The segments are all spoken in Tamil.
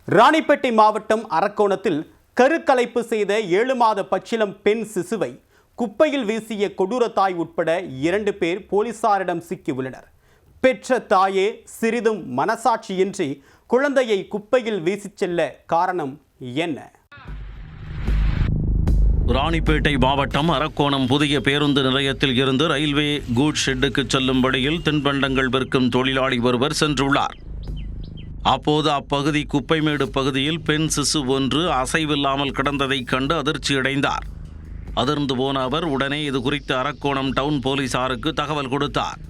ராணிப்பேட்டை மாவட்டம் அரக்கோணத்தில் கருக்கலைப்பு செய்த 7 மாத பச்சிளம் பெண் சிசுவை குப்பையில் வீசிய கொடூர தாய் உட்பட 2 பேர் போலீசாரிடம் சிக்கியுள்ளனர். பெற்ற தாயே சிறிதும் மனசாட்சியின்றி குழந்தையை குப்பையில் வீசிச் செல்ல காரணம் என்ன? ராணிப்பேட்டை மாவட்டம் அரக்கோணம் புதிய பேருந்து நிலையத்தில் இருந்து ரயில்வே கூட்ஸ் ஷெட்டுக்கு செல்லும் வழியில் தின்பண்டங்கள் விற்கும் தொழிலாளி ஒருவர் சென்றுள்ளார். அப்போது அப்பகுதி குப்பைமேடு பகுதியில் பெண் சிசு ஒன்று அசைவில்லாமல் கிடந்ததைக் கண்டு அதிர்ச்சியடைந்தார். அதிர்ந்து போன அவர் உடனே இது குறித்து அரக்கோணம் டவுன் போலீசாருக்கு தகவல் கொடுத்தார்.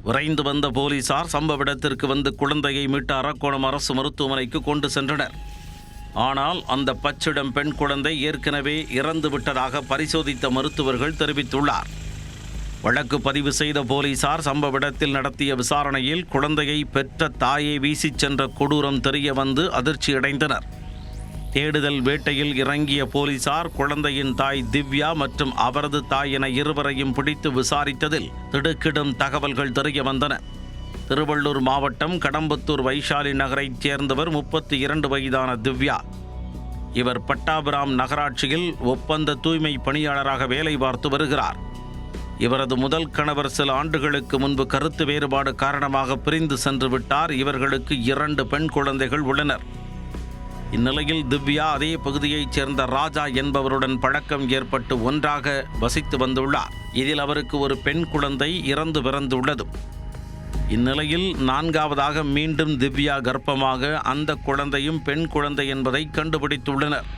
விரைந்து வந்த போலீசார் சம்பவ இடத்திற்கு வந்து குழந்தையை மீட்டு அரக்கோணம் அரசு மருத்துவமனைக்கு கொண்டு சென்றனர். ஆனால் அந்த பச்சிடம் பெண் குழந்தை ஏற்கனவே இறந்து விட்டதாக பரிசோதித்த மருத்துவர்கள் தெரிவித்துள்ளார். வழக்கு பதிவு செய்த போலீசார் சம்பவ இடத்தில் நடத்திய விசாரணையில் குழந்தையை பெற்ற தாயை வீசிச் சென்ற கொடூரம் தெரிய வந்து அதிர்ச்சியடைந்தனர். தேடுதல் வேட்டையில் இறங்கிய போலீசார் குழந்தையின் தாய் திவ்யா மற்றும் அவரது தாய் என இருவரையும் பிடித்து விசாரித்ததில் திடுக்கிடும் தகவல்கள் தெரிய வந்தன. திருவள்ளூர் மாவட்டம் கடம்பத்தூர் வைஷாலி நகரைச் சேர்ந்தவர் 32 வயதான திவ்யா. இவர் பட்டாபிராம் நகராட்சியில் ஒப்பந்த தூய்மை பணியாளராக வேலை பார்த்து வருகிறார். இவரது முதல் கணவர் சில ஆண்டுகளுக்கு முன்பு கருத்து வேறுபாடு காரணமாக பிரிந்து சென்று விட்டார். இவர்களுக்கு 2 பெண் குழந்தைகள் உள்ளனர். இந்நிலையில் திவ்யா அதே பகுதியைச் சேர்ந்த ராஜா என்பவருடன் பழக்கம் ஏற்பட்டு ஒன்றாக வசித்து வந்துள்ளார். இதில் அவருக்கு ஒரு பெண் குழந்தை இறந்து பிறந்துள்ளது. இந்நிலையில் 4வதாக மீண்டும் திவ்யா கர்ப்பமாக அந்த குழந்தையும் பெண் குழந்தை என்பதை கண்டுபிடித்துள்ளனர்.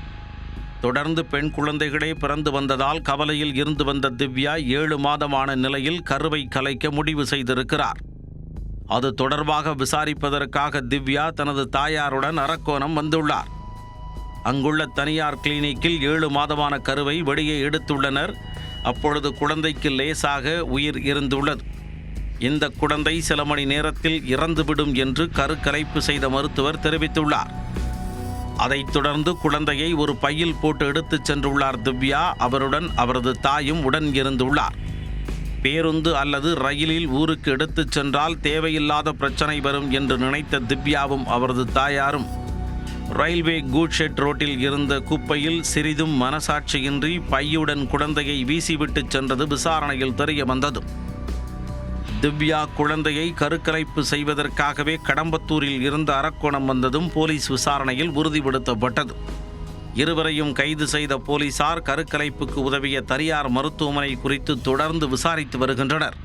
தொடர்ந்து பெண் குழந்தைகளே பிறந்து வந்ததால் கவலையில் இருந்து வந்த திவ்யா 7 மாதமான நிலையில் கருவை கலைக்க முடிவு செய்திருக்கிறார். அது தொடர்பாக விசாரிப்பதற்காக திவ்யா தனது தாயாருடன் அரக்கோணம் வந்துள்ளார். அங்குள்ள தனியார் கிளினிக்கில் 7 மாதமான கருவை வெளியே எடுத்துள்ளனர். அப்பொழுது குழந்தைக்கு லேசாக உயிர் இருந்துள்ளது. இந்த குழந்தை சில மணி நேரத்தில் இறந்துவிடும் என்று கருக்கலைப்பு செய்த மருத்துவர் தெரிவித்துள்ளார். அதைத் தொடர்ந்து குழந்தையை ஒரு பையில் போட்டு எடுத்துச் சென்றுள்ளார் திவ்யா. அவருடன் அவரது தாயும் உடன் இருந்துள்ளார். பேருந்து அல்லது ரயிலில் ஊருக்கு எடுத்துச் சென்றால் தேவையில்லாத பிரச்சனை வரும் என்று நினைத்த திவ்யாவும் அவரது தாயாரும் ரயில்வே கூட்ஸ் ஷெட் ரோட்டில் இருந்த குப்பையில் சிறிதும் மனசாட்சியின்றி பையுடன் குழந்தையை வீசிவிட்டு சென்றது விசாரணையில் தெரிய வந்தது. திவ்யா குழந்தையை கருக்கலைப்பு செய்வதற்காகவே கடம்பத்தூரில் இருந்து அரக்கோணம் வந்ததும் போலீஸ் விசாரணையில் உறுதிப்படுத்தப்பட்டது. இருவரையும் கைது செய்த போலீசார் கருக்கலைப்புக்கு உதவிய தனியார் மருத்துவமனை குறித்து தொடர்ந்து விசாரித்து வருகின்றனர்.